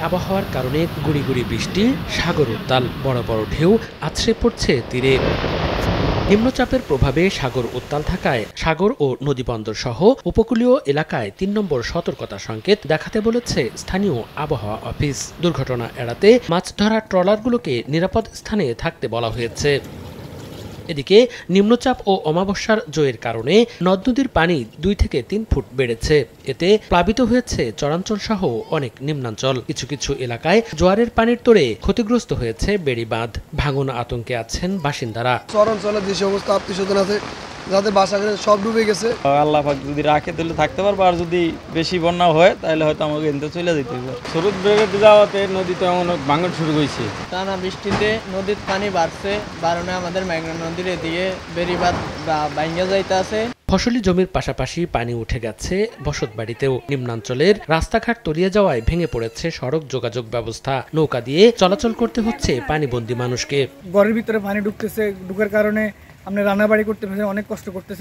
আবহাওয়ার কারণে গুড়ি গুড়ি বৃষ্টি, সাগর উত্তাল, বড় বড় ঢেউ আছড়ে পড়ছে তীরে। নিম্নচাপের প্রভাবে সাগর উত্তাল থাকায় সাগর ও নদীবন্দর সহ উপকূলীয় এলাকায় ৩ নম্বর সতর্কতা সংকেত দেখাতে বলেছে স্থানীয় আবহাওয়া অফিস। দুর্ঘটনা এড়াতে মাছ ধরা ট্রলারগুলোকে নিরাপদ স্থানে থাকতে বলা হয়েছে। এদিকে নিম্নচাপ ও অমাবস্যার জোয়ের কারণে নদ নদীর পানি ২ থেকে ৩ ফুট বেড়েছে। এতে প্লাবিত হয়েছে চরাঞ্চল সহ অনেক নিম্নাঞ্চল। কিছু কিছু এলাকায় জোয়ারের পানির তোড়ে ক্ষতিগ্রস্ত হয়েছে বেড়িবাঁধ। ভাঙন আতঙ্কে আছেন বাসিন্দারা। চরাঞ্চলে যে সমস্ত আত্মীয়স্বজন আছে যাদের বাসা সব ডুবে গেছে, আল্লাহ পাক যদি রাখে তাহলে থাকতে পারবো, আর যদি বেশি বন্যা হয় তাহলে হয়তো আমাকে এনতে চলে যেতে হবে। স্রোত বেড়ে যাওয়াতে নদীতে এমন ভাঙন শুরু হয়েছে। টানা বৃষ্টিতে নদীর পানি বাড়ছে, বারণে আমাদের মেঘনা নদীর এদিকে বেড়িবাঁধ ভাঙ্গা যাইতে আছে। ফসলি জমির পাশাপাশি পানি উঠে গেছে বসতবাড়িতেও। নিম্নাঞ্চলের রাস্তাঘাট তলিয়ে যাওয়ায় ভেঙে পড়েছে সড়ক যোগাযোগ ব্যবস্থা। নৌকা দিয়ে চলাচল করতে হচ্ছে পানিবন্দী মানুষকে। ঘরের ভিতরে পানি ঢুকতেছে, ঢুকার কারণে আপনি রান্নাবাড়ি করতে অনেক কষ্ট করতেছে।